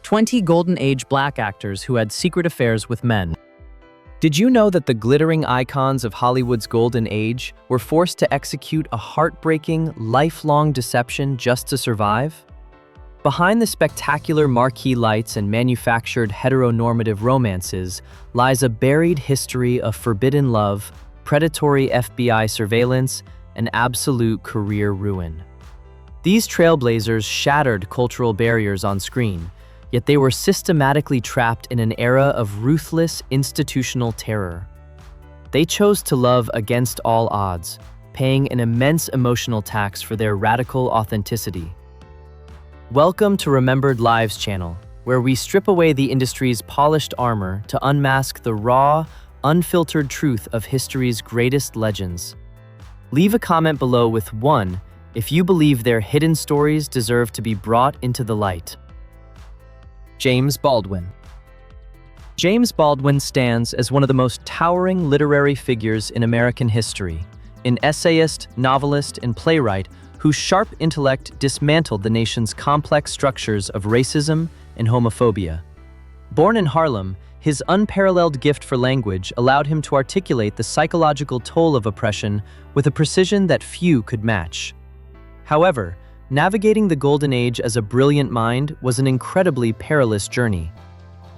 20 Golden Age black actors who had secret affairs with men. Did you know that the glittering icons of Hollywood's golden age were forced to execute a heartbreaking, lifelong deception just to survive? Behind the spectacular marquee lights and manufactured heteronormative romances lies a buried history of forbidden love, predatory FBI surveillance, and absolute career ruin. These trailblazers shattered cultural barriers on screen, yet they were systematically trapped in an era of ruthless institutional terror. They chose to love against all odds, paying an immense emotional tax for their radical authenticity. Welcome to Remembered Lives channel, where we strip away the industry's polished armor to unmask the raw, unfiltered truth of history's greatest legends. Leave a comment below with one if you believe their hidden stories deserve to be brought into the light. James Baldwin. James Baldwin stands as one of the most towering literary figures in American history, an essayist, novelist, and playwright whose sharp intellect dismantled the nation's complex structures of racism and homophobia. Born in Harlem, his unparalleled gift for language allowed him to articulate the psychological toll of oppression with a precision that few could match. However, navigating the Golden Age as a brilliant mind was an incredibly perilous journey.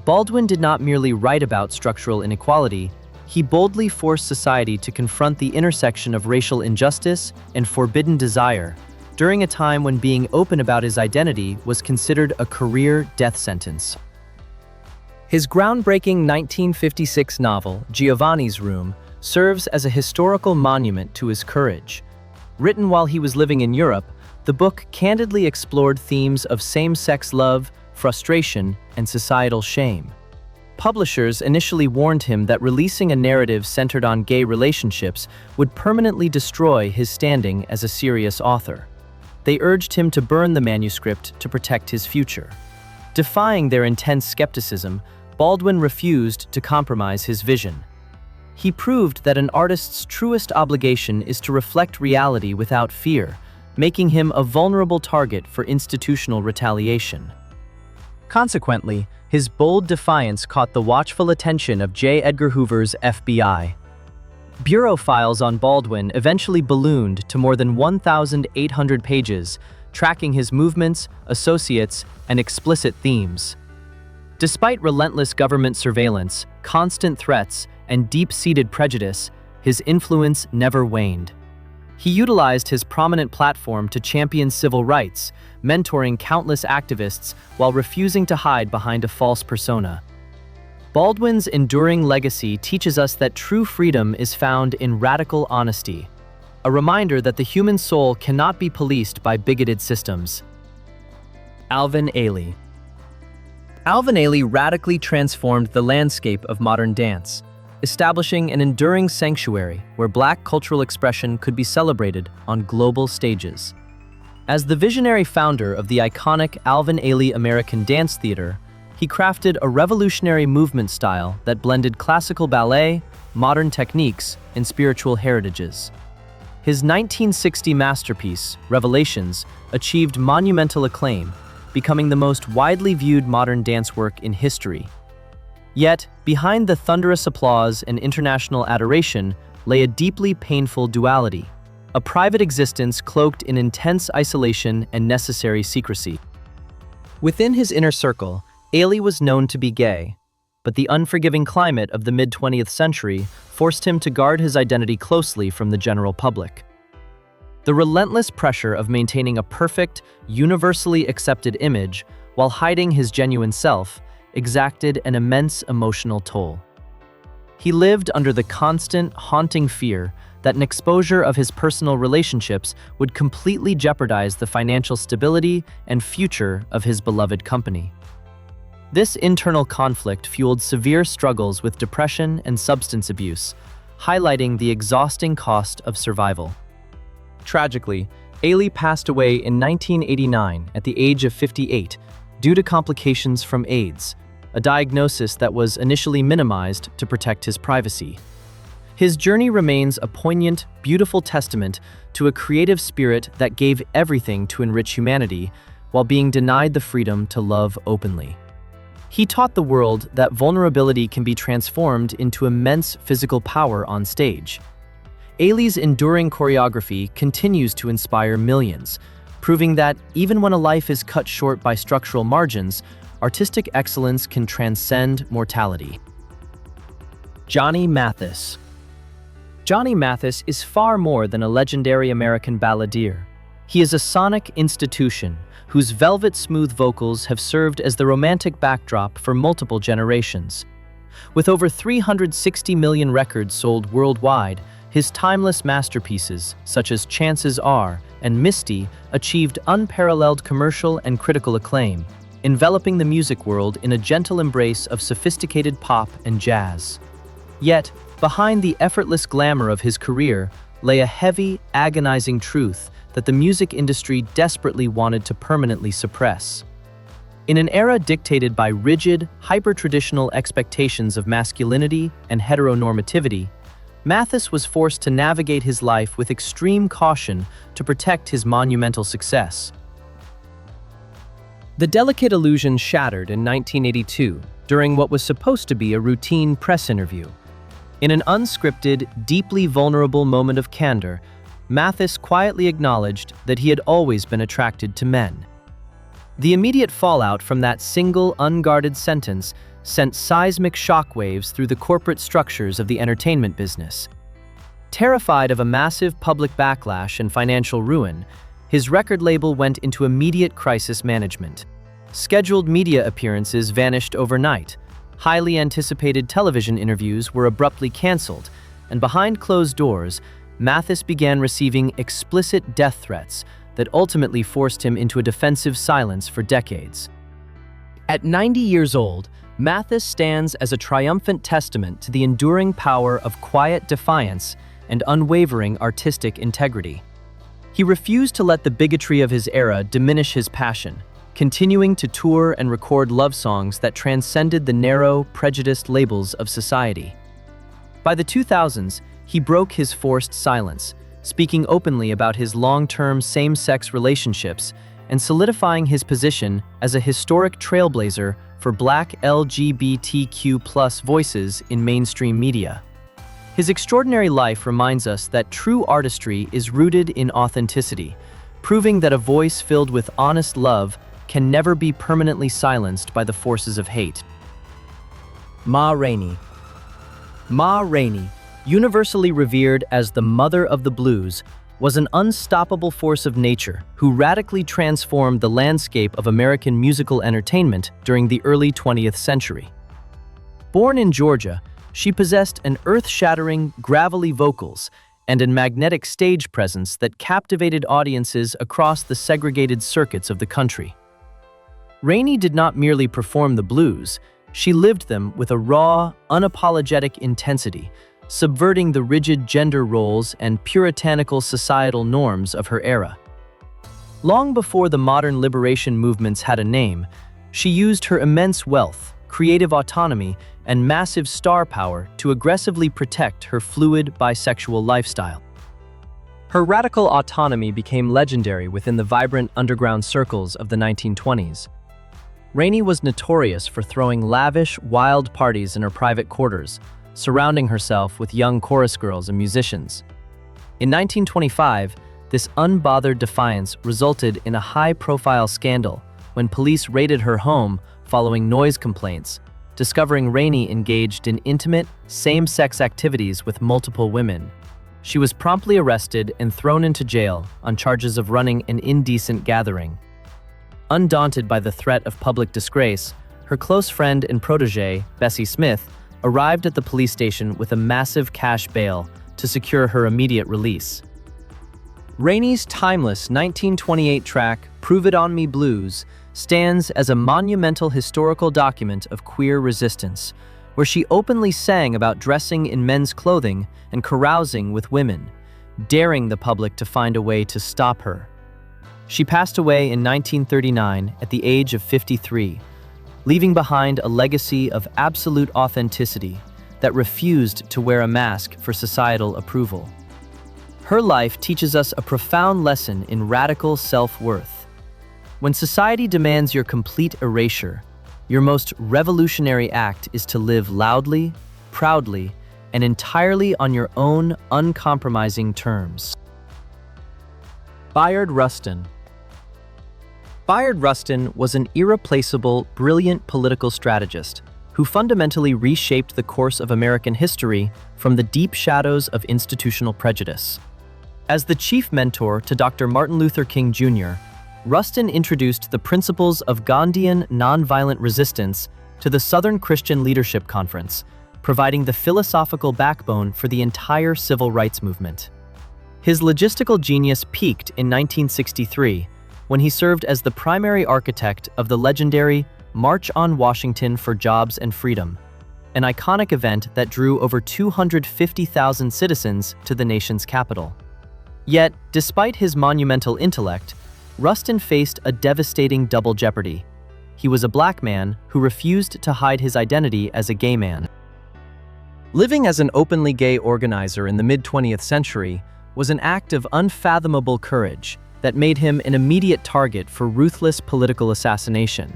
Baldwin did not merely write about structural inequality, he boldly forced society to confront the intersection of racial injustice and forbidden desire, during a time when being open about his identity was considered a career death sentence. His groundbreaking 1956 novel, Giovanni's Room, serves as a historical monument to his courage. Written while he was living in Europe, the book candidly explored themes of same-sex love, frustration, and societal shame. Publishers initially warned him that releasing a narrative centered on gay relationships would permanently destroy his standing as a serious author. They urged him to burn the manuscript to protect his future. Defying their intense skepticism, Baldwin refused to compromise his vision. He proved that an artist's truest obligation is to reflect reality without fear, making him a vulnerable target for institutional retaliation. Consequently, his bold defiance caught the watchful attention of J. Edgar Hoover's FBI. Bureau files on Baldwin eventually ballooned to more than 1,800 pages, tracking his movements, associates, and explicit themes. Despite relentless government surveillance, constant threats, and deep-seated prejudice, his influence never waned. He utilized his prominent platform to champion civil rights, mentoring countless activists while refusing to hide behind a false persona. Baldwin's enduring legacy teaches us that true freedom is found in radical honesty, a reminder that the human soul cannot be policed by bigoted systems. Alvin Ailey. Alvin Ailey radically transformed the landscape of modern dance, establishing an enduring sanctuary where Black cultural expression could be celebrated on global stages. As the visionary founder of the iconic Alvin Ailey American Dance Theater, he crafted a revolutionary movement style that blended classical ballet, modern techniques, and spiritual heritages. His 1960 masterpiece, Revelations, achieved monumental acclaim, becoming the most widely viewed modern dance work in history. Yet, behind the thunderous applause and international adoration lay a deeply painful duality, a private existence cloaked in intense isolation and necessary secrecy. Within his inner circle, Ailey was known to be gay, but the unforgiving climate of the mid-20th century forced him to guard his identity closely from the general public. The relentless pressure of maintaining a perfect, universally accepted image while hiding his genuine self exacted an immense emotional toll. He lived under the constant, haunting fear that an exposure of his personal relationships would completely jeopardize the financial stability and future of his beloved company. This internal conflict fueled severe struggles with depression and substance abuse, highlighting the exhausting cost of survival. Tragically, Ailey passed away in 1989 at the age of 58 due to complications from AIDS, a diagnosis that was initially minimized to protect his privacy. His journey remains a poignant, beautiful testament to a creative spirit that gave everything to enrich humanity while being denied the freedom to love openly. He taught the world that vulnerability can be transformed into immense physical power on stage. Ailey's enduring choreography continues to inspire millions, proving that even when a life is cut short by structural margins, artistic excellence can transcend mortality. Johnny Mathis. Johnny Mathis is far more than a legendary American balladeer. He is a sonic institution whose velvet-smooth vocals have served as the romantic backdrop for multiple generations. With over 360 million records sold worldwide, his timeless masterpieces, such as Chances Are and Misty, achieved unparalleled commercial and critical acclaim, enveloping the music world in a gentle embrace of sophisticated pop and jazz. Yet, behind the effortless glamour of his career lay a heavy, agonizing truth that the music industry desperately wanted to permanently suppress. In an era dictated by rigid, hyper-traditional expectations of masculinity and heteronormativity, Mathis was forced to navigate his life with extreme caution to protect his monumental success. The delicate illusion shattered in 1982 during what was supposed to be a routine press interview. In an unscripted, deeply vulnerable moment of candor, Mathis quietly acknowledged that he had always been attracted to men. The immediate fallout from that single, unguarded sentence sent seismic shockwaves through the corporate structures of the entertainment business. Terrified of a massive public backlash and financial ruin, his record label went into immediate crisis management. Scheduled media appearances vanished overnight. Highly anticipated television interviews were abruptly canceled, and behind closed doors, Mathis began receiving explicit death threats that ultimately forced him into a defensive silence for decades. At 90 years old, Mathis stands as a triumphant testament to the enduring power of quiet defiance and unwavering artistic integrity. He refused to let the bigotry of his era diminish his passion, continuing to tour and record love songs that transcended the narrow, prejudiced labels of society. By the 2000s, he broke his forced silence, speaking openly about his long-term same-sex relationships and solidifying his position as a historic trailblazer for Black LGBTQ+ voices in mainstream media. His extraordinary life reminds us that true artistry is rooted in authenticity, proving that a voice filled with honest love can never be permanently silenced by the forces of hate. Ma Rainey. Ma Rainey, universally revered as the mother of the blues, was an unstoppable force of nature who radically transformed the landscape of American musical entertainment during the early 20th century. Born in Georgia, she possessed an earth-shattering, gravelly vocals and a magnetic stage presence that captivated audiences across the segregated circuits of the country. Rainey did not merely perform the blues, she lived them with a raw, unapologetic intensity, subverting the rigid gender roles and puritanical societal norms of her era. Long before the modern liberation movements had a name, she used her immense wealth, creative autonomy, and massive star power to aggressively protect her fluid bisexual lifestyle. Her radical autonomy became legendary within the vibrant underground circles of the 1920s. Rainey was notorious for throwing lavish, wild parties in her private quarters, surrounding herself with young chorus girls and musicians. In 1925, this unbothered defiance resulted in a high-profile scandal when police raided her home following noise complaints, discovering Rainey engaged in intimate, same-sex activities with multiple women. She was promptly arrested and thrown into jail on charges of running an indecent gathering. Undaunted by the threat of public disgrace, her close friend and protege, Bessie Smith, arrived at the police station with a massive cash bail to secure her immediate release. Rainey's timeless 1928 track, Prove It On Me Blues, stands as a monumental historical document of queer resistance, where she openly sang about dressing in men's clothing and carousing with women, daring the public to find a way to stop her. She passed away in 1939 at the age of 53, leaving behind a legacy of absolute authenticity that refused to wear a mask for societal approval. Her life teaches us a profound lesson in radical self-worth. When society demands your complete erasure, Your most revolutionary act is to live loudly, proudly, and entirely on your own uncompromising terms. Bayard Rustin. Bayard Rustin was an irreplaceable, brilliant political strategist who fundamentally reshaped the course of American history from the deep shadows of institutional prejudice. As the chief mentor to Dr. Martin Luther King Jr., Rustin introduced the principles of Gandhian nonviolent resistance to the Southern Christian Leadership Conference, providing the philosophical backbone for the entire civil rights movement. His logistical genius peaked in 1963 when he served as the primary architect of the legendary March on Washington for Jobs and Freedom, an iconic event that drew over 250,000 citizens to the nation's capital. Yet, despite his monumental intellect, Rustin faced a devastating double jeopardy. He was a black man who refused to hide his identity as a gay man. Living as an openly gay organizer in the mid-20th century was an act of unfathomable courage that made him an immediate target for ruthless political assassination.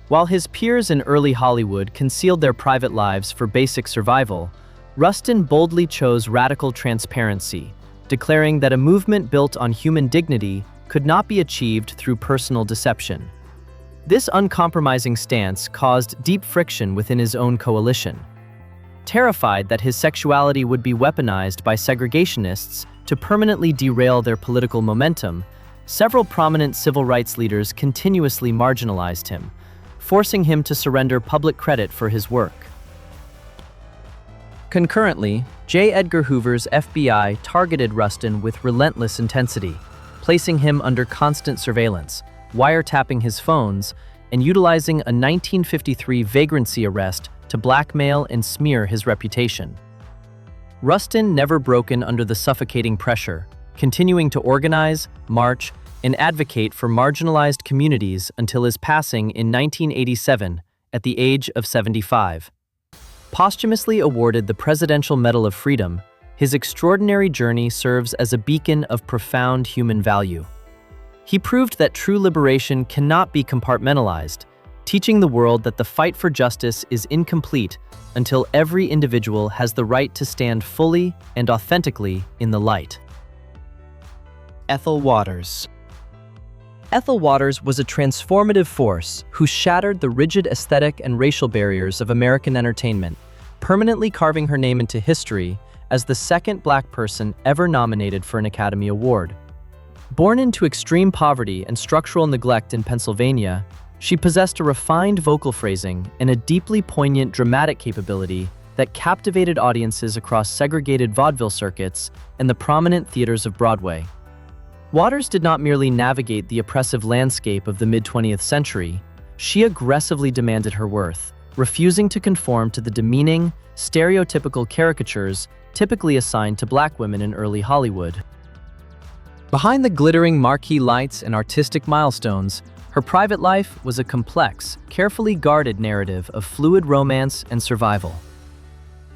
While his peers in early Hollywood concealed their private lives for basic survival, Rustin boldly chose radical transparency, declaring that a movement built on human dignity could not be achieved through personal deception. This uncompromising stance caused deep friction within his own coalition. Terrified that his sexuality would be weaponized by segregationists to permanently derail their political momentum, several prominent civil rights leaders continuously marginalized him, forcing him to surrender public credit for his work. Concurrently, J. Edgar Hoover's FBI targeted Rustin with relentless intensity, placing him under constant surveillance, wiretapping his phones, and utilizing a 1953 vagrancy arrest to blackmail and smear his reputation. Rustin never broken under the suffocating pressure, continuing to organize, march, and advocate for marginalized communities until his passing in 1987 at the age of 75. Posthumously awarded the Presidential Medal of Freedom, his extraordinary journey serves as a beacon of profound human value. He proved that true liberation cannot be compartmentalized, teaching the world that the fight for justice is incomplete until every individual has the right to stand fully and authentically in the light. Ethel Waters. Ethel Waters was a transformative force who shattered the rigid aesthetic and racial barriers of American entertainment, permanently carving her name into history as the second black person ever nominated for an Academy Award. Born into extreme poverty and structural neglect in Pennsylvania, she possessed a refined vocal phrasing and a deeply poignant dramatic capability that captivated audiences across segregated vaudeville circuits and the prominent theaters of Broadway. Waters did not merely navigate the oppressive landscape of the mid-20th century, she aggressively demanded her worth, refusing to conform to the demeaning, stereotypical caricatures typically assigned to black women in early Hollywood. Behind the glittering marquee lights and artistic milestones, her private life was a complex, carefully guarded narrative of fluid romance and survival.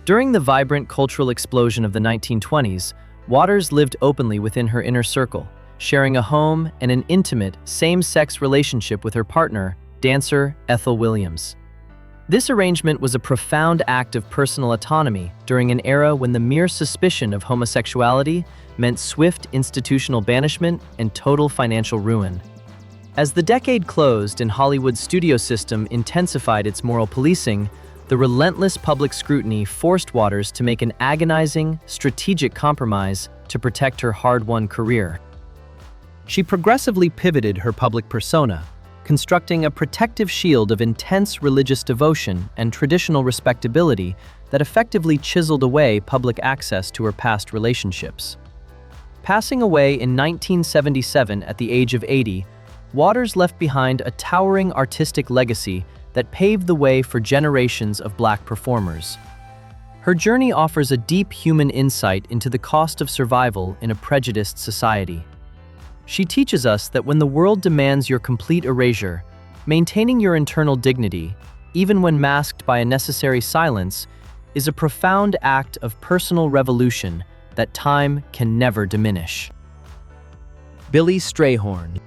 During the vibrant cultural explosion of the 1920s, Waters lived openly within her inner circle, sharing a home and an intimate, same-sex relationship with her partner, dancer Ethel Williams. This arrangement was a profound act of personal autonomy during an era when the mere suspicion of homosexuality meant swift institutional banishment and total financial ruin. As the decade closed and Hollywood's studio system intensified its moral policing, the relentless public scrutiny forced Waters to make an agonizing, strategic compromise to protect her hard-won career. She progressively pivoted her public persona, constructing a protective shield of intense religious devotion and traditional respectability that effectively chiseled away public access to her past relationships. Passing away in 1977 at the age of 80, Waters left behind a towering artistic legacy that paved the way for generations of black performers. Her journey offers a deep human insight into the cost of survival in a prejudiced society. She teaches us that when the world demands your complete erasure, maintaining your internal dignity, even when masked by a necessary silence, is a profound act of personal revolution that time can never diminish. Billy Strayhorn.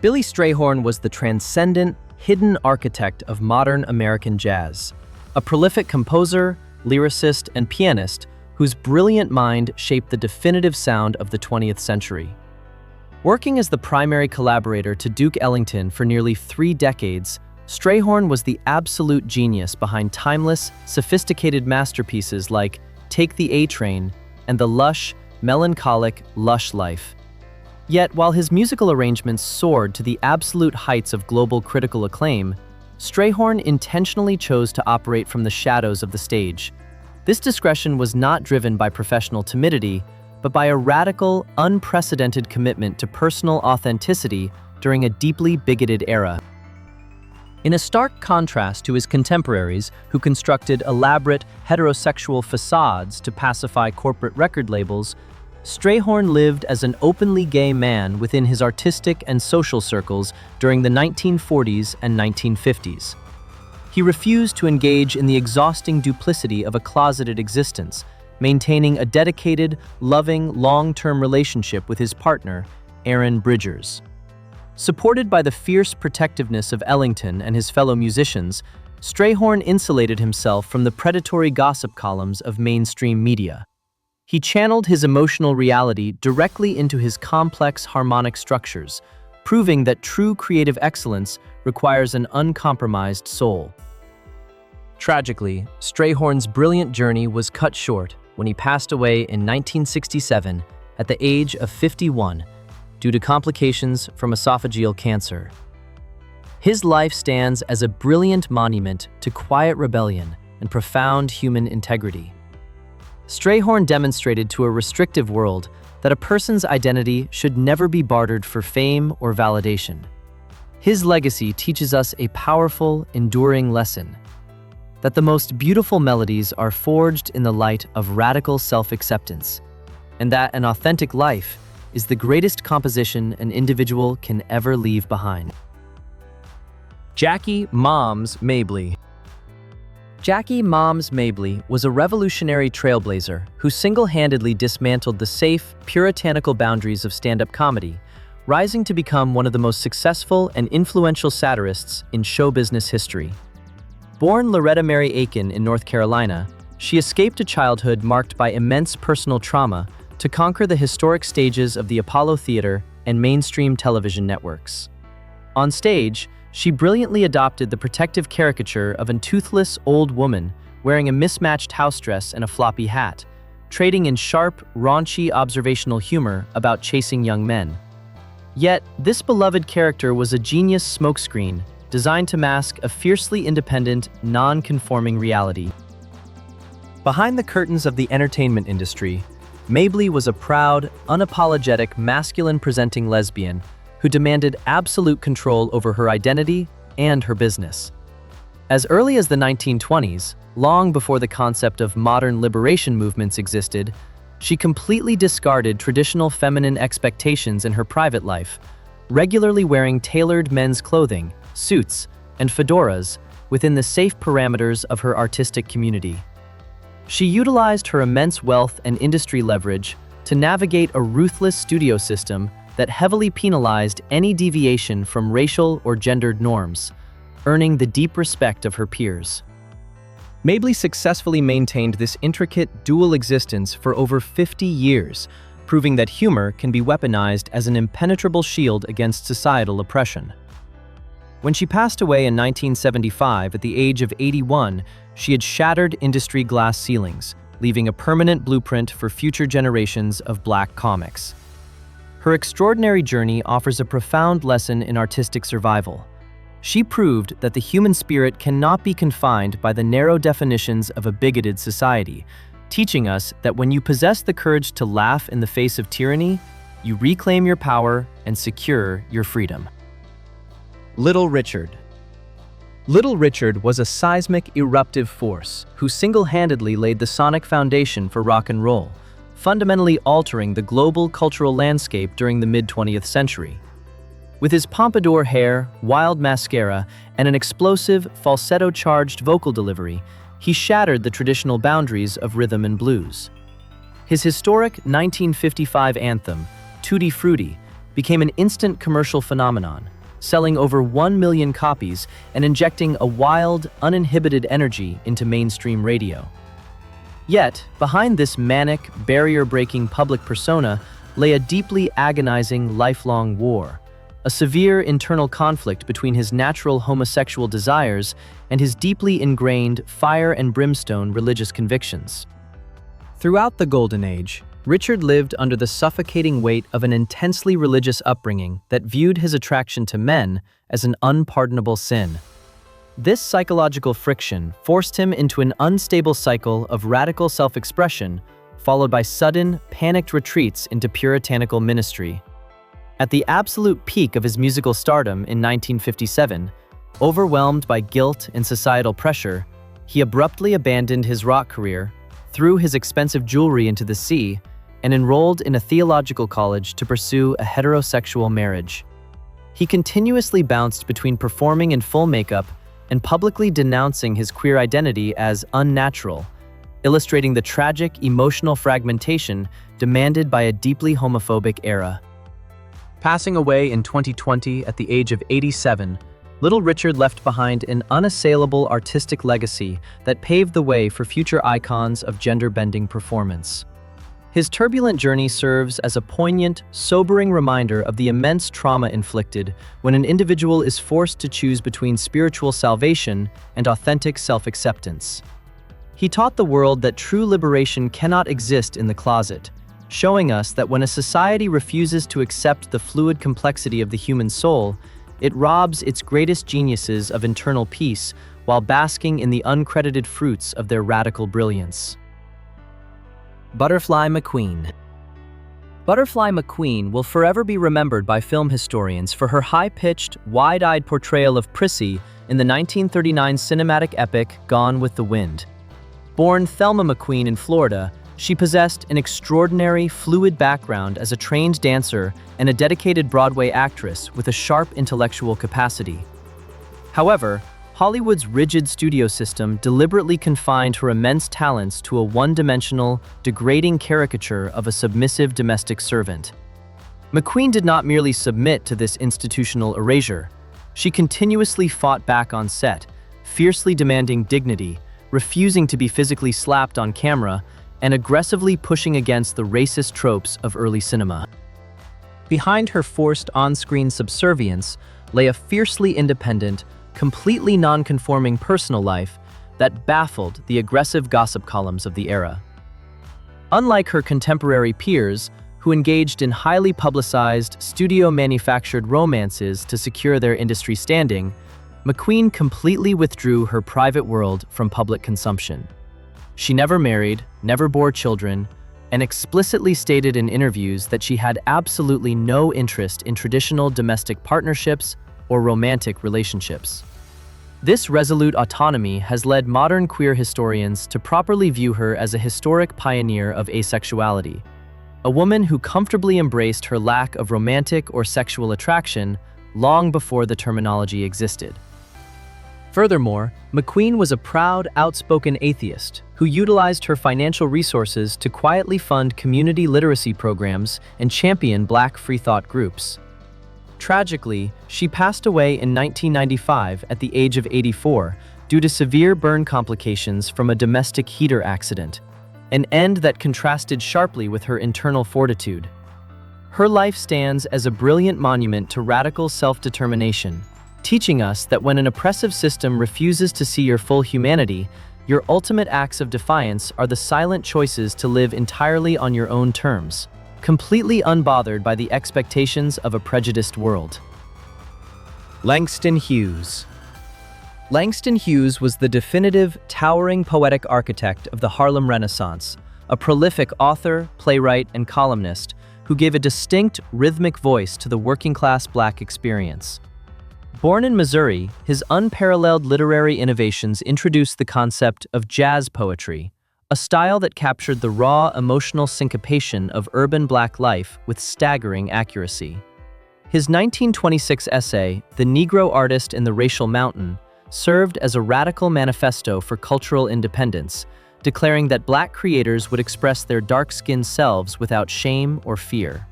Billy Strayhorn was the transcendent, hidden architect of modern American jazz, a prolific composer, lyricist, and pianist whose brilliant mind shaped the definitive sound of the 20th century. Working as the primary collaborator to Duke Ellington for nearly 3 decades, Strayhorn was the absolute genius behind timeless, sophisticated masterpieces like Take the A-Train and the lush, melancholic Lush Life. Yet, while his musical arrangements soared to the absolute heights of global critical acclaim, Strayhorn intentionally chose to operate from the shadows of the stage. This discretion was not driven by professional timidity, but by a radical, unprecedented commitment to personal authenticity during a deeply bigoted era. In a stark contrast to his contemporaries who constructed elaborate, heterosexual facades to pacify corporate record labels, Strayhorn lived as an openly gay man within his artistic and social circles during the 1940s and 1950s. He refused to engage in the exhausting duplicity of a closeted existence, maintaining a dedicated, loving, long-term relationship with his partner, Aaron Bridgers. Supported by the fierce protectiveness of Ellington and his fellow musicians, Strayhorn insulated himself from the predatory gossip columns of mainstream media. He channeled his emotional reality directly into his complex harmonic structures, proving that true creative excellence requires an uncompromised soul. Tragically, Strayhorn's brilliant journey was cut short when he passed away in 1967 at the age of 51 due to complications from esophageal cancer. His life stands as a brilliant monument to quiet rebellion and profound human integrity. Strayhorn demonstrated to a restrictive world that a person's identity should never be bartered for fame or validation. His legacy teaches us a powerful, enduring lesson: that the most beautiful melodies are forged in the light of radical self-acceptance, and that an authentic life is the greatest composition an individual can ever leave behind. Jackie "Moms" Mabley. Jackie "Moms" Mabley was a revolutionary trailblazer who single-handedly dismantled the safe, puritanical boundaries of stand-up comedy, rising to become one of the most successful and influential satirists in show business history. Born Loretta Mary Aiken in North Carolina, she escaped a childhood marked by immense personal trauma to conquer the historic stages of the Apollo Theater and mainstream television networks. On stage, she brilliantly adopted the protective caricature of a toothless old woman wearing a mismatched house dress and a floppy hat, trading in sharp, raunchy observational humor about chasing young men. Yet, this beloved character was a genius smokescreen designed to mask a fiercely independent, non-conforming reality. Behind the curtains of the entertainment industry, Mabley was a proud, unapologetic, masculine-presenting lesbian who demanded absolute control over her identity and her business. As early as the 1920s, long before the concept of modern liberation movements existed, she completely discarded traditional feminine expectations in her private life, regularly wearing tailored men's clothing, suits, and fedoras within the safe parameters of her artistic community. She utilized her immense wealth and industry leverage to navigate a ruthless studio system that heavily penalized any deviation from racial or gendered norms, earning the deep respect of her peers. Mabley successfully maintained this intricate, dual existence for over 50 years, proving that humor can be weaponized as an impenetrable shield against societal oppression. When she passed away in 1975 at the age of 81, she had shattered industry glass ceilings, leaving a permanent blueprint for future generations of Black comics. Her extraordinary journey offers a profound lesson in artistic survival. She proved that the human spirit cannot be confined by the narrow definitions of a bigoted society, teaching us that when you possess the courage to laugh in the face of tyranny, you reclaim your power and secure your freedom. Little Richard. Little Richard was a seismic, eruptive force who single-handedly laid the sonic foundation for rock and roll, fundamentally altering the global cultural landscape during the mid-20th century. With his pompadour hair, wild mascara, and an explosive, falsetto-charged vocal delivery, he shattered the traditional boundaries of rhythm and blues. His historic 1955 anthem, Tutti Frutti, became an instant commercial phenomenon, selling over 1 million copies and injecting a wild, uninhibited energy into mainstream radio. Yet, behind this manic, barrier-breaking public persona lay a deeply agonizing, lifelong war, a severe internal conflict between his natural homosexual desires and his deeply ingrained fire and brimstone religious convictions. Throughout the Golden Age, Richard lived under the suffocating weight of an intensely religious upbringing that viewed his attraction to men as an unpardonable sin. This psychological friction forced him into an unstable cycle of radical self-expression, followed by sudden, panicked retreats into puritanical ministry. At the absolute peak of his musical stardom in 1957, overwhelmed by guilt and societal pressure, he abruptly abandoned his rock career, threw his expensive jewelry into the sea, and enrolled in a theological college to pursue a heterosexual marriage. He continuously bounced between performing in full makeup and publicly denouncing his queer identity as unnatural, illustrating the tragic emotional fragmentation demanded by a deeply homophobic era. Passing away in 2020 at the age of 87, Little Richard left behind an unassailable artistic legacy that paved the way for future icons of gender-bending performance. His turbulent journey serves as a poignant, sobering reminder of the immense trauma inflicted when an individual is forced to choose between spiritual salvation and authentic self-acceptance. He taught the world that true liberation cannot exist in the closet, showing us that when a society refuses to accept the fluid complexity of the human soul, it robs its greatest geniuses of internal peace while basking in the uncredited fruits of their radical brilliance. Butterfly McQueen. Butterfly McQueen will forever be remembered by film historians for her high-pitched, wide-eyed portrayal of Prissy in the 1939 cinematic epic Gone with the Wind. Born Thelma McQueen in Florida, she possessed an extraordinary, fluid background as a trained dancer and a dedicated Broadway actress with a sharp intellectual capacity. However, Hollywood's rigid studio system deliberately confined her immense talents to a one-dimensional, degrading caricature of a submissive domestic servant. McQueen did not merely submit to this institutional erasure. She continuously fought back on set, fiercely demanding dignity, refusing to be physically slapped on camera, and aggressively pushing against the racist tropes of early cinema. Behind her forced on-screen subservience lay a fiercely independent, completely non-conforming personal life that baffled the aggressive gossip columns of the era. Unlike her contemporary peers, who engaged in highly publicized, studio-manufactured romances to secure their industry standing, McQueen completely withdrew her private world from public consumption. She never married, never bore children, and explicitly stated in interviews that she had absolutely no interest in traditional domestic partnerships or romantic relationships. This resolute autonomy has led modern queer historians to properly view her as a historic pioneer of asexuality, a woman who comfortably embraced her lack of romantic or sexual attraction long before the terminology existed. Furthermore, McQueen was a proud, outspoken atheist who utilized her financial resources to quietly fund community literacy programs and champion Black freethought groups. Tragically, she passed away in 1995 at the age of 84 due to severe burn complications from a domestic heater accident, an end that contrasted sharply with her internal fortitude. Her life stands as a brilliant monument to radical self-determination, teaching us that when an oppressive system refuses to see your full humanity, your ultimate acts of defiance are the silent choices to live entirely on your own terms, completely unbothered by the expectations of a prejudiced world. Langston Hughes. Langston Hughes was the definitive, towering poetic architect of the Harlem Renaissance, a prolific author, playwright, and columnist who gave a distinct, rhythmic voice to the working-class Black experience. Born in Missouri, his unparalleled literary innovations introduced the concept of jazz poetry, a style that captured the raw, emotional syncopation of urban Black life with staggering accuracy. His 1926 essay, The Negro Artist in the Racial Mountain, served as a radical manifesto for cultural independence, declaring that Black creators would express their dark-skinned selves without shame or fear.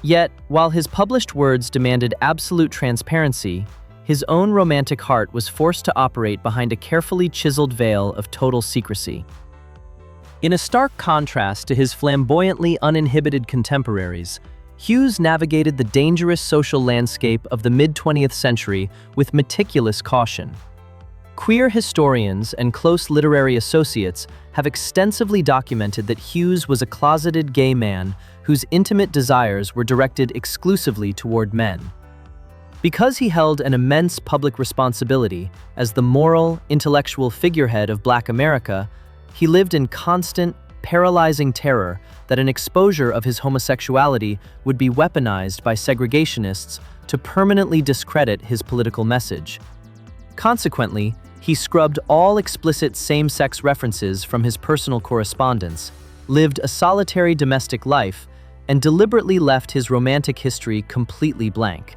Yet, while his published words demanded absolute transparency, his own romantic heart was forced to operate behind a carefully chiseled veil of total secrecy. In a stark contrast to his flamboyantly uninhibited contemporaries, Hughes navigated the dangerous social landscape of the mid-20th century with meticulous caution. Queer historians and close literary associates have extensively documented that Hughes was a closeted gay man whose intimate desires were directed exclusively toward men. Because he held an immense public responsibility as the moral, intellectual figurehead of Black America, he lived in constant, paralyzing terror that an exposure of his homosexuality would be weaponized by segregationists to permanently discredit his political message. Consequently, he scrubbed all explicit same-sex references from his personal correspondence, lived a solitary domestic life, and deliberately left his romantic history completely blank.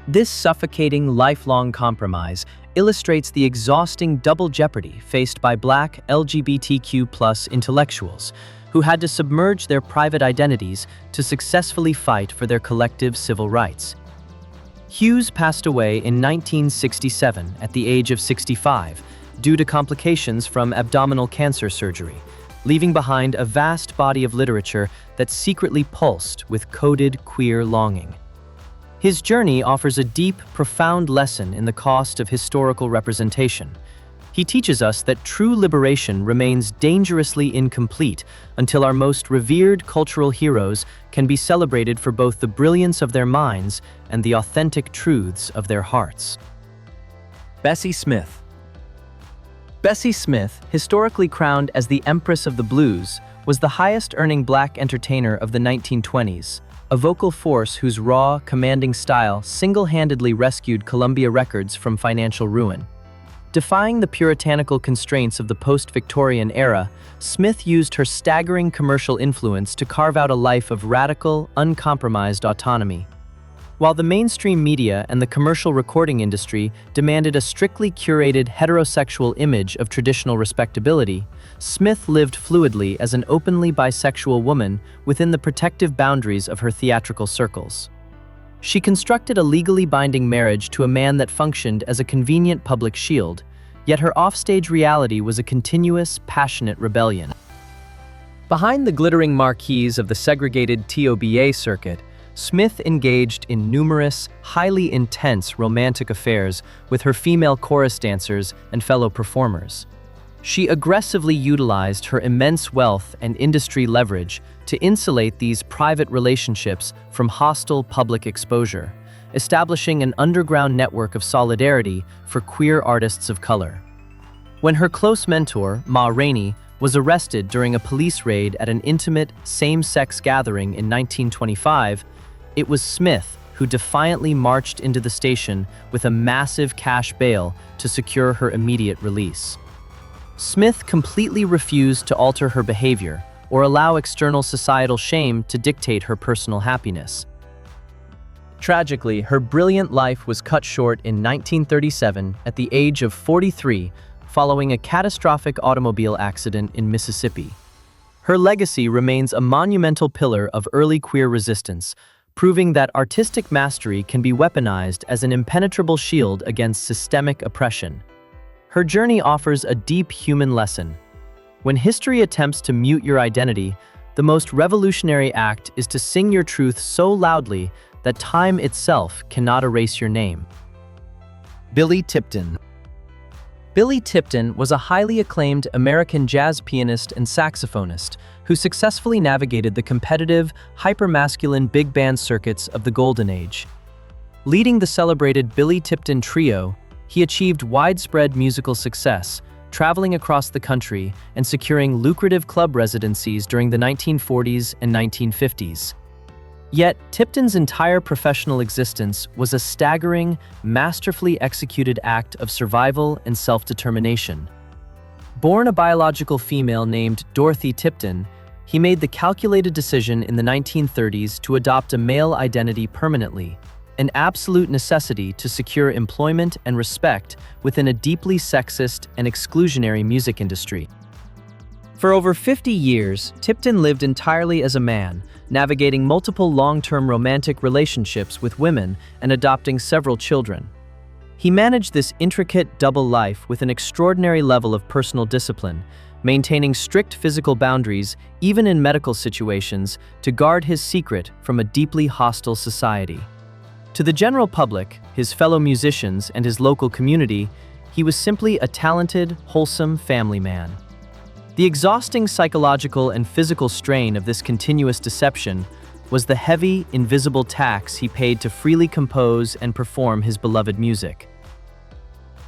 This suffocating, lifelong compromise illustrates the exhausting double jeopardy faced by Black LGBTQ+ intellectuals who had to submerge their private identities to successfully fight for their collective civil rights. Hughes passed away in 1967 at the age of 65 due to complications from abdominal cancer surgery, leaving behind a vast body of literature that secretly pulsed with coded queer longing. His journey offers a deep, profound lesson in the cost of historical representation. He teaches us that true liberation remains dangerously incomplete until our most revered cultural heroes can be celebrated for both the brilliance of their minds and the authentic truths of their hearts. Bessie Smith. Bessie Smith, historically crowned as the Empress of the Blues, was the highest-earning Black entertainer of the 1920s, a vocal force whose raw, commanding style single-handedly rescued Columbia Records from financial ruin. Defying the puritanical constraints of the post-Victorian era, Smith used her staggering commercial influence to carve out a life of radical, uncompromised autonomy. While the mainstream media and the commercial recording industry demanded a strictly curated heterosexual image of traditional respectability, Smith lived fluidly as an openly bisexual woman within the protective boundaries of her theatrical circles. She constructed a legally binding marriage to a man that functioned as a convenient public shield, yet her offstage reality was a continuous, passionate rebellion. Behind the glittering marquees of the segregated TOBA circuit, Smith engaged in numerous, highly intense romantic affairs with her female chorus dancers and fellow performers. She aggressively utilized her immense wealth and industry leverage to insulate these private relationships from hostile public exposure, establishing an underground network of solidarity for queer artists of color. When her close mentor, Ma Rainey, was arrested during a police raid at an intimate, same-sex gathering in 1925, it was Smith who defiantly marched into the station with a massive cash bail to secure her immediate release. Smith completely refused to alter her behavior or allow external societal shame to dictate her personal happiness. Tragically, her brilliant life was cut short in 1937 at the age of 43 following a catastrophic automobile accident in Mississippi. Her legacy remains a monumental pillar of early queer resistance, proving that artistic mastery can be weaponized as an impenetrable shield against systemic oppression. Her journey offers a deep human lesson. When history attempts to mute your identity, the most revolutionary act is to sing your truth so loudly that time itself cannot erase your name. Billy Tipton. Billy Tipton was a highly acclaimed American jazz pianist and saxophonist who successfully navigated the competitive, hypermasculine big band circuits of the Golden Age. Leading the celebrated Billy Tipton Trio, he achieved widespread musical success, traveling across the country and securing lucrative club residencies during the 1940s and 1950s. Yet, Tipton's entire professional existence was a staggering, masterfully executed act of survival and self-determination. Born a biological female named Dorothy Tipton, he made the calculated decision in the 1930s to adopt a male identity permanently, an absolute necessity to secure employment and respect within a deeply sexist and exclusionary music industry. For over 50 years, Tipton lived entirely as a man, navigating multiple long-term romantic relationships with women and adopting several children. He managed this intricate double life with an extraordinary level of personal discipline, maintaining strict physical boundaries even in medical situations to guard his secret from a deeply hostile society. To the general public, his fellow musicians, and his local community, he was simply a talented, wholesome family man. The exhausting psychological and physical strain of this continuous deception was the heavy, invisible tax he paid to freely compose and perform his beloved music.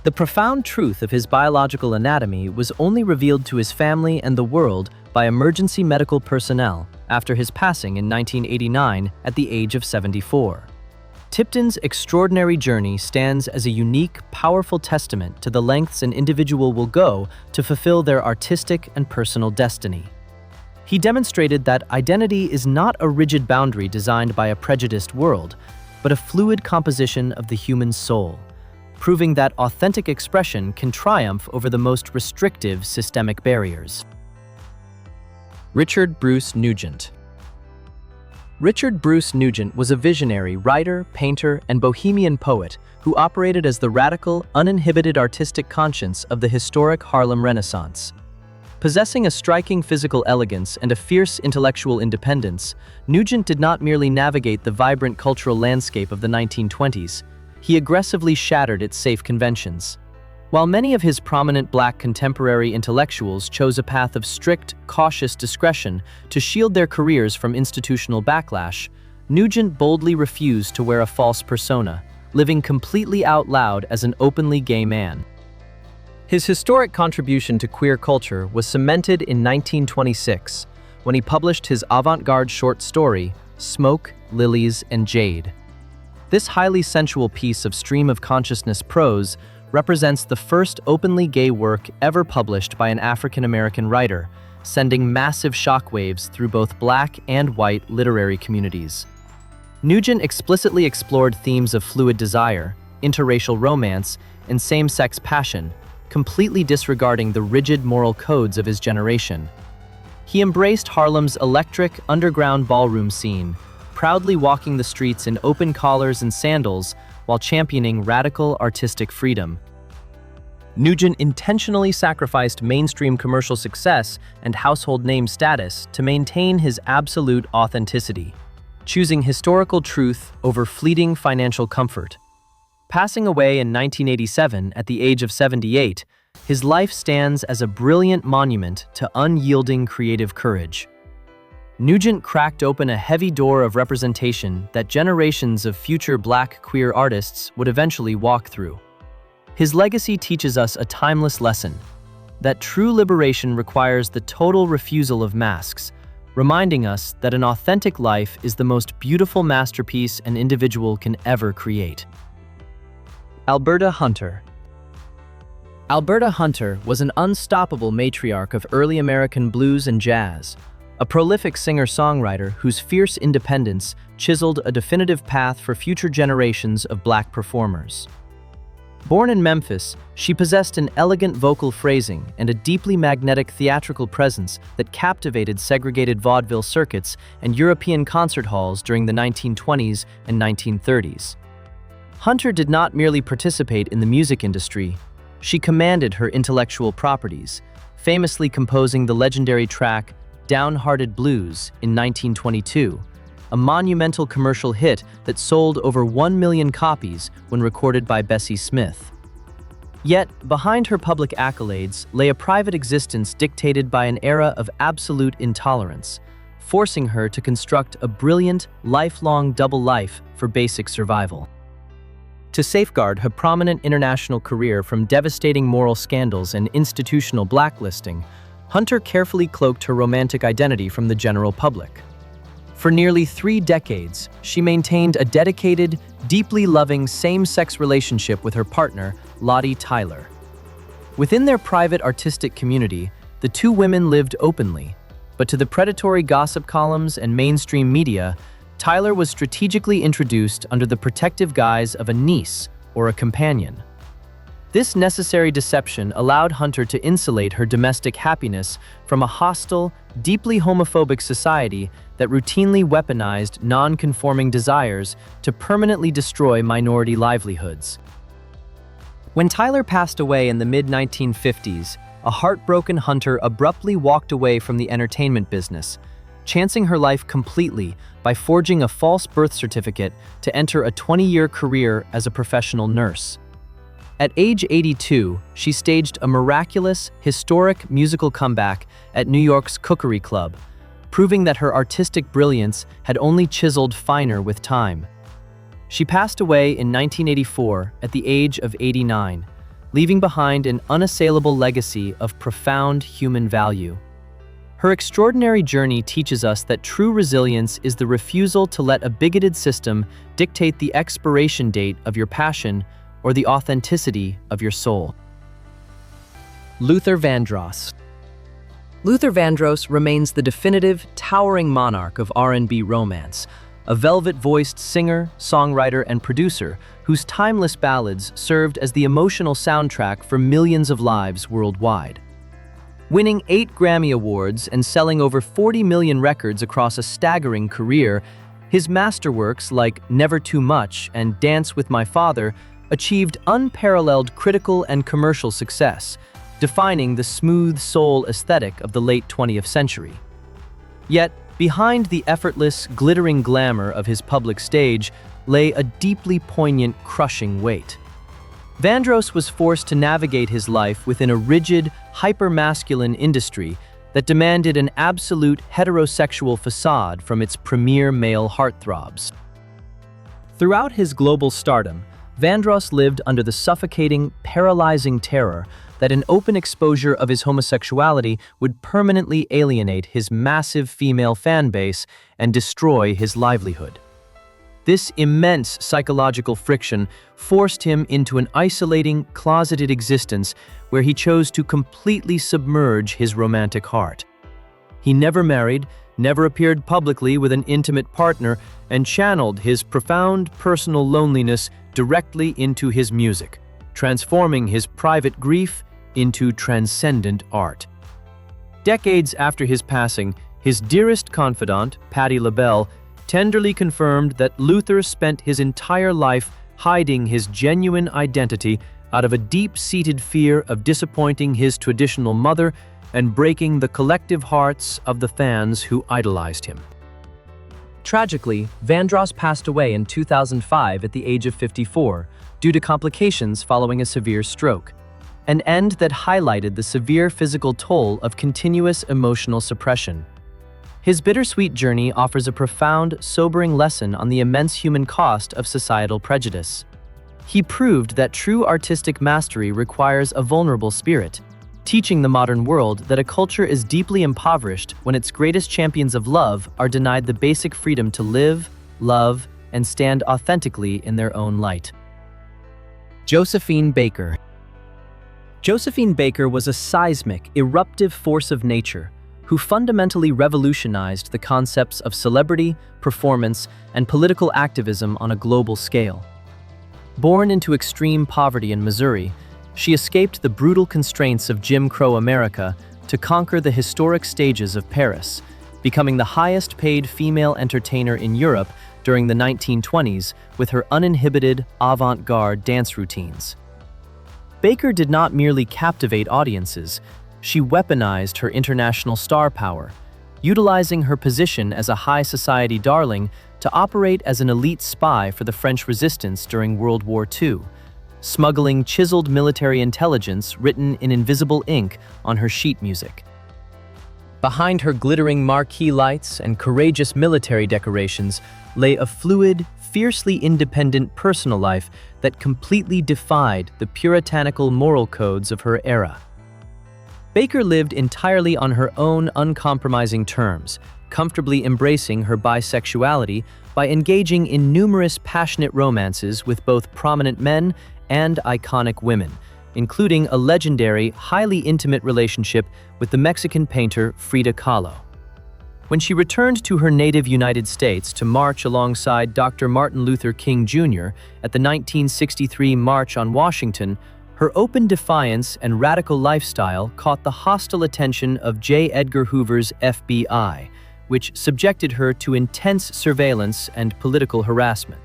The profound truth of his biological anatomy was only revealed to his family and the world by emergency medical personnel after his passing in 1989 at the age of 74. Tipton's extraordinary journey stands as a unique, powerful testament to the lengths an individual will go to fulfill their artistic and personal destiny. He demonstrated that identity is not a rigid boundary designed by a prejudiced world, but a fluid composition of the human soul, proving that authentic expression can triumph over the most restrictive systemic barriers. Richard Bruce Nugent. Richard Bruce Nugent was a visionary writer, painter, and bohemian poet who operated as the radical, uninhibited artistic conscience of the historic Harlem Renaissance. Possessing a striking physical elegance and a fierce intellectual independence, Nugent did not merely navigate the vibrant cultural landscape of the 1920s, he aggressively shattered its safe conventions. While many of his prominent Black contemporary intellectuals chose a path of strict, cautious discretion to shield their careers from institutional backlash, Nugent boldly refused to wear a false persona, living completely out loud as an openly gay man. His historic contribution to queer culture was cemented in 1926, when he published his avant-garde short story, Smoke, Lilies, and Jade. This highly sensual piece of stream-of-consciousness prose represents the first openly gay work ever published by an African-American writer, sending massive shockwaves through both Black and white literary communities. Nugent explicitly explored themes of fluid desire, interracial romance, and same-sex passion, completely disregarding the rigid moral codes of his generation. He embraced Harlem's electric, underground ballroom scene, proudly walking the streets in open collars and sandals while championing radical artistic freedom. Nugent intentionally sacrificed mainstream commercial success and household name status to maintain his absolute authenticity, choosing historical truth over fleeting financial comfort. Passing away in 1987 at the age of 78, his life stands as a brilliant monument to unyielding creative courage. Nugent cracked open a heavy door of representation that generations of future Black queer artists would eventually walk through. His legacy teaches us a timeless lesson, that true liberation requires the total refusal of masks, reminding us that an authentic life is the most beautiful masterpiece an individual can ever create. Alberta Hunter. Alberta Hunter was an unstoppable matriarch of early American blues and jazz, a prolific singer-songwriter whose fierce independence chiseled a definitive path for future generations of Black performers. Born in Memphis, she possessed an elegant vocal phrasing and a deeply magnetic theatrical presence that captivated segregated vaudeville circuits and European concert halls during the 1920s and 1930s. Hunter did not merely participate in the music industry, she commanded her intellectual properties, famously composing the legendary track Downhearted Blues in 1922, a monumental commercial hit that sold over 1 million copies when recorded by Bessie Smith. Yet, behind her public accolades lay a private existence dictated by an era of absolute intolerance, forcing her to construct a brilliant, lifelong double life for basic survival. To safeguard her prominent international career from devastating moral scandals and institutional blacklisting, Hunter carefully cloaked her romantic identity from the general public. For nearly 3 decades, she maintained a dedicated, deeply loving same-sex relationship with her partner, Lottie Tyler. Within their private artistic community, the two women lived openly, but to the predatory gossip columns and mainstream media, Tyler was strategically introduced under the protective guise of a niece or a companion. This necessary deception allowed Hunter to insulate her domestic happiness from a hostile, deeply homophobic society that routinely weaponized non-conforming desires to permanently destroy minority livelihoods. When Tyler passed away in the mid-1950s, a heartbroken Hunter abruptly walked away from the entertainment business, chancing her life completely by forging a false birth certificate to enter a 20-year career as a professional nurse. At age 82, she staged a miraculous, historic musical comeback at New York's Cookery Club, proving that her artistic brilliance had only chiseled finer with time. She passed away in 1984 at the age of 89, leaving behind an unassailable legacy of profound human value. Her extraordinary journey teaches us that true resilience is the refusal to let a bigoted system dictate the expiration date of your passion or the authenticity of your soul. Luther Vandross. Luther Vandross remains the definitive, towering monarch of R&B romance, a velvet-voiced singer, songwriter, and producer whose timeless ballads served as the emotional soundtrack for millions of lives worldwide. Winning 8 Grammy Awards and selling over 40 million records across a staggering career, his masterworks like Never Too Much and Dance with My Father achieved unparalleled critical and commercial success, defining the smooth soul aesthetic of the late 20th century. Yet, behind the effortless, glittering glamour of his public stage lay a deeply poignant, crushing weight. Vandross was forced to navigate his life within a rigid, hyper-masculine industry that demanded an absolute heterosexual facade from its premier male heartthrobs. Throughout his global stardom, Vandross lived under the suffocating, paralyzing terror that an open exposure of his homosexuality would permanently alienate his massive female fan base and destroy his livelihood. This immense psychological friction forced him into an isolating, closeted existence where he chose to completely submerge his romantic heart. He never married, never appeared publicly with an intimate partner, and channeled his profound personal loneliness directly into his music, transforming his private grief into transcendent art. Decades after his passing, his dearest confidant, Patti LaBelle, tenderly confirmed that Luther spent his entire life hiding his genuine identity out of a deep-seated fear of disappointing his traditional mother and breaking the collective hearts of the fans who idolized him. Tragically, Vandross passed away in 2005 at the age of 54 due to complications following a severe stroke, an end that highlighted the severe physical toll of continuous emotional suppression. His bittersweet journey offers a profound, sobering lesson on the immense human cost of societal prejudice. He proved that true artistic mastery requires a vulnerable spirit, teaching the modern world that a culture is deeply impoverished when its greatest champions of love are denied the basic freedom to live, love, and stand authentically in their own light. Josephine Baker. Josephine Baker was a seismic, eruptive force of nature who fundamentally revolutionized the concepts of celebrity, performance, and political activism on a global scale. Born into extreme poverty in Missouri, she escaped the brutal constraints of Jim Crow America to conquer the historic stages of Paris, becoming the highest-paid female entertainer in Europe during the 1920s with her uninhibited, avant-garde dance routines. Baker did not merely captivate audiences, she weaponized her international star power, utilizing her position as a high society darling to operate as an elite spy for the French resistance during World War II, smuggling chiseled military intelligence written in invisible ink on her sheet music. Behind her glittering marquee lights and courageous military decorations lay a fluid, fiercely independent personal life that completely defied the puritanical moral codes of her era. Baker lived entirely on her own uncompromising terms, comfortably embracing her bisexuality by engaging in numerous passionate romances with both prominent men and iconic women, including a legendary, highly intimate relationship with the Mexican painter Frida Kahlo. When she returned to her native United States to march alongside Dr. Martin Luther King Jr. at the 1963 March on Washington, Her open defiance and radical lifestyle caught the hostile attention of J. Edgar Hoover's FBI, which subjected her to intense surveillance and political harassment.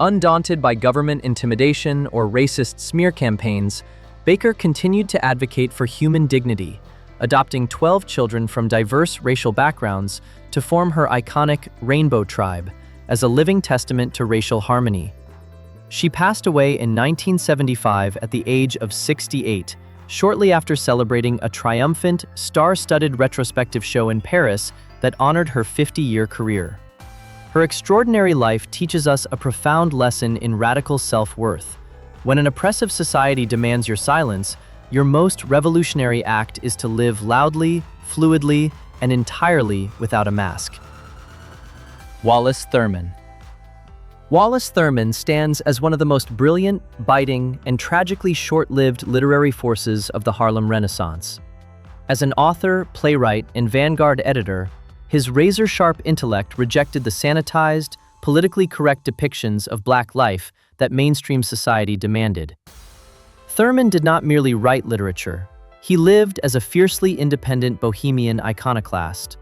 Undaunted by government intimidation or racist smear campaigns, Baker continued to advocate for human dignity, adopting 12 children from diverse racial backgrounds to form her iconic Rainbow Tribe as a living testament to racial harmony. She passed away in 1975 at the age of 68, shortly after celebrating a triumphant, star-studded retrospective show in Paris that honored her 50-year career. Her extraordinary life teaches us a profound lesson in radical self-worth. When an oppressive society demands your silence, your most revolutionary act is to live loudly, fluidly, and entirely without a mask. Wallace Thurman. Wallace Thurman stands as one of the most brilliant, biting, and tragically short-lived literary forces of the Harlem Renaissance. As an author, playwright, and vanguard editor, his razor-sharp intellect rejected the sanitized, politically correct depictions of Black life that mainstream society demanded. Thurman did not merely write literature. He lived as a fiercely independent bohemian iconoclast.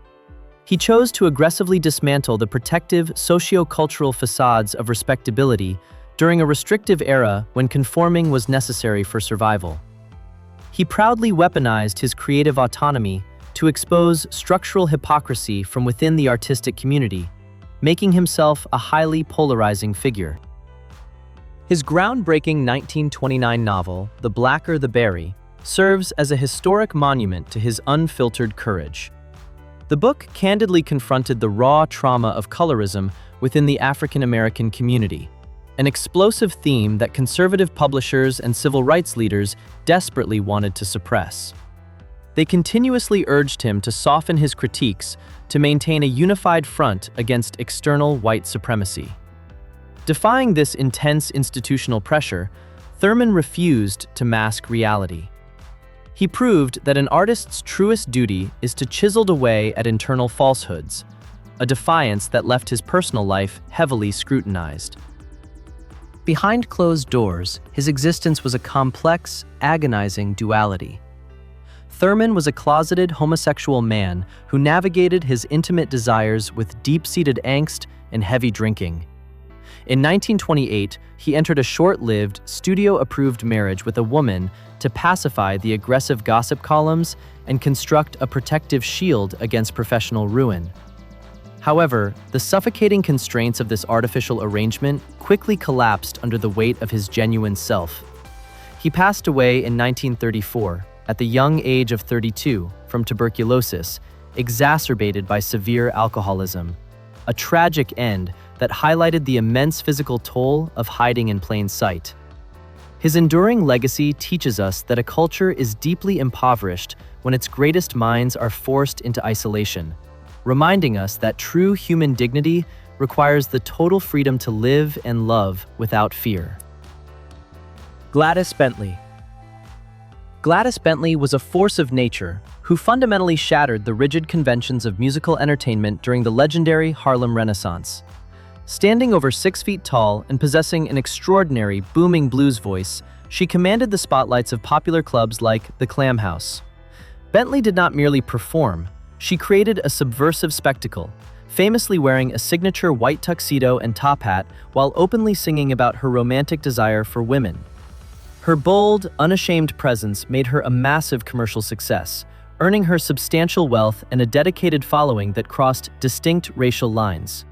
He chose to aggressively dismantle the protective socio-cultural facades of respectability during a restrictive era when conforming was necessary for survival. He proudly weaponized his creative autonomy to expose structural hypocrisy from within the artistic community, making himself a highly polarizing figure. His groundbreaking 1929 novel, The Blacker the Berry, serves as a historic monument to his unfiltered courage. The book candidly confronted the raw trauma of colorism within the African American community, an explosive theme that conservative publishers and civil rights leaders desperately wanted to suppress. They continuously urged him to soften his critiques to maintain a unified front against external white supremacy. Defying this intense institutional pressure, Thurman refused to mask reality. He proved that an artist's truest duty is to chisel away at internal falsehoods, a defiance that left his personal life heavily scrutinized. Behind closed doors, his existence was a complex, agonizing duality. Thurman was a closeted homosexual man who navigated his intimate desires with deep-seated angst and heavy drinking. In 1928, he entered a short-lived, studio-approved marriage with a woman to pacify the aggressive gossip columns and construct a protective shield against professional ruin. However, the suffocating constraints of this artificial arrangement quickly collapsed under the weight of his genuine self. He passed away in 1934, at the young age of 32, from tuberculosis, exacerbated by severe alcoholism, a tragic end that highlighted the immense physical toll of hiding in plain sight. His enduring legacy teaches us that a culture is deeply impoverished when its greatest minds are forced into isolation, reminding us that true human dignity requires the total freedom to live and love without fear. Gladys Bentley. Gladys Bentley was a force of nature who fundamentally shattered the rigid conventions of musical entertainment during the legendary Harlem Renaissance. Standing over 6 feet tall and possessing an extraordinary, booming blues voice, she commanded the spotlights of popular clubs like the Clam House. Bentley did not merely perform, she created a subversive spectacle, famously wearing a signature white tuxedo and top hat while openly singing about her romantic desire for women. Her bold, unashamed presence made her a massive commercial success, earning her substantial wealth and a dedicated following that crossed distinct racial lines.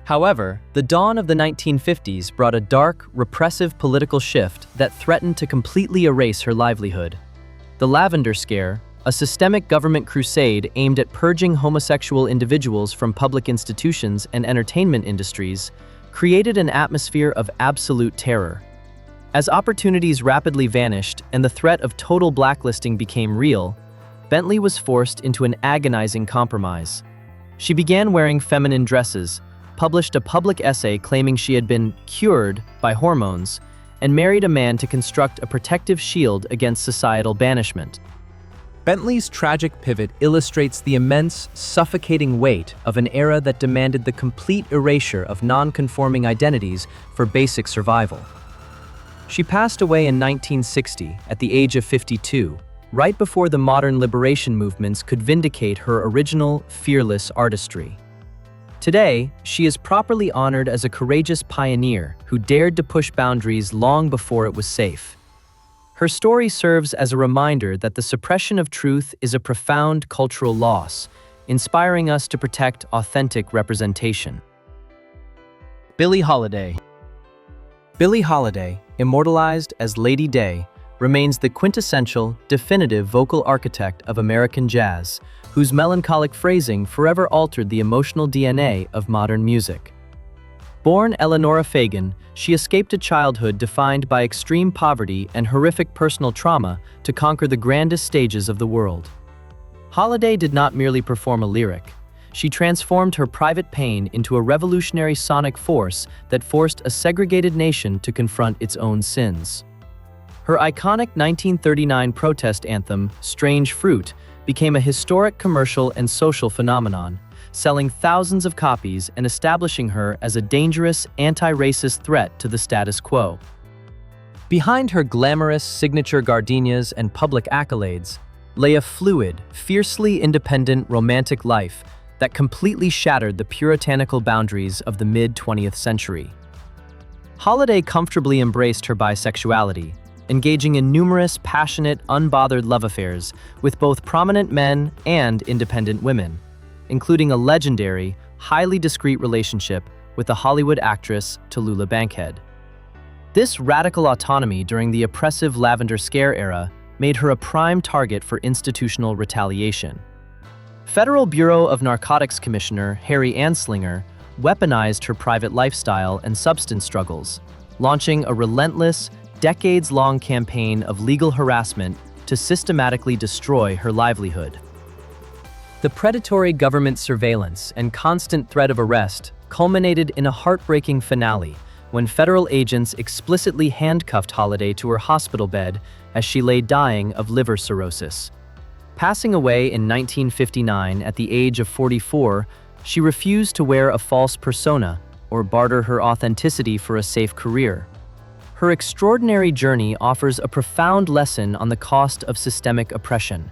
However, the dawn of the 1950s brought a dark, repressive political shift that threatened to completely erase her livelihood. The Lavender Scare, a systemic government crusade aimed at purging homosexual individuals from public institutions and entertainment industries, created an atmosphere of absolute terror. As opportunities rapidly vanished and the threat of total blacklisting became real, Bentley was forced into an agonizing compromise. She began wearing feminine dresses, published a public essay claiming she had been cured by hormones, and married a man to construct a protective shield against societal banishment. Bentley's tragic pivot illustrates the immense, suffocating weight of an era that demanded the complete erasure of non-conforming identities for basic survival. She passed away in 1960 at the age of 52, right before the modern liberation movements could vindicate her original, fearless artistry. Today, she is properly honored as a courageous pioneer who dared to push boundaries long before it was safe. Her story serves as a reminder that the suppression of truth is a profound cultural loss, inspiring us to protect authentic representation. Billie Holiday. Billie Holiday, immortalized as Lady Day, remains the quintessential, definitive vocal architect of American jazz, whose melancholic phrasing forever altered the emotional DNA of modern music. Born Eleanora Fagan, she escaped a childhood defined by extreme poverty and horrific personal trauma to conquer the grandest stages of the world. Holiday did not merely perform a lyric. She transformed her private pain into a revolutionary sonic force that forced a segregated nation to confront its own sins. Her iconic 1939 protest anthem, Strange Fruit, became a historic commercial and social phenomenon, selling thousands of copies and establishing her as a dangerous, anti-racist threat to the status quo. Behind her glamorous signature gardenias and public accolades lay a fluid, fiercely independent romantic life that completely shattered the puritanical boundaries of the mid-20th century. Holiday comfortably embraced her bisexuality, engaging in numerous passionate, unbothered love affairs with both prominent men and independent women, including a legendary, highly discreet relationship with the Hollywood actress Tallulah Bankhead. This radical autonomy during the oppressive Lavender Scare era made her a prime target for institutional retaliation. Federal Bureau of Narcotics Commissioner Harry Anslinger weaponized her private lifestyle and substance struggles, launching a relentless, decades-long campaign of legal harassment to systematically destroy her livelihood. The predatory government surveillance and constant threat of arrest culminated in a heartbreaking finale when federal agents explicitly handcuffed Holiday to her hospital bed as she lay dying of liver cirrhosis. Passing away in 1959 at the age of 44, she refused to wear a false persona or barter her authenticity for a safe career. Her extraordinary journey offers a profound lesson on the cost of systemic oppression.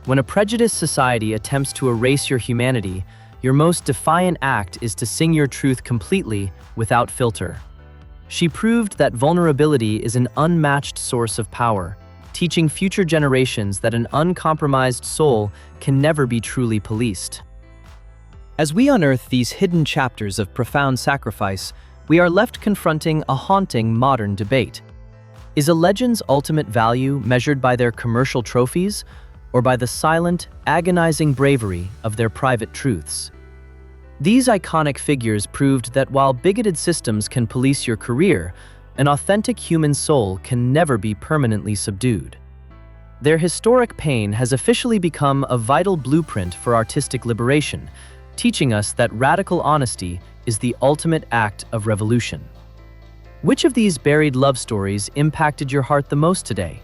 When a prejudiced society attempts to erase your humanity, your most defiant act is to sing your truth completely without filter. She proved that vulnerability is an unmatched source of power, teaching future generations that an uncompromised soul can never be truly policed. As we unearth these hidden chapters of profound sacrifice, we are left confronting a haunting modern debate. Is a legend's ultimate value measured by their commercial trophies, or by the silent, agonizing bravery of their private truths? These iconic figures proved that while bigoted systems can police your career, an authentic human soul can never be permanently subdued. Their historic pain has officially become a vital blueprint for artistic liberation, teaching us that radical honesty is the ultimate act of revolution. Which of these buried love stories impacted your heart the most today?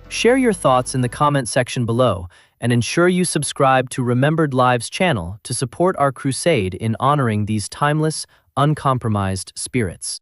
Share your thoughts in the comment section below, and ensure you subscribe to Remembered Lives channel to support our crusade in honoring these timeless, uncompromised spirits.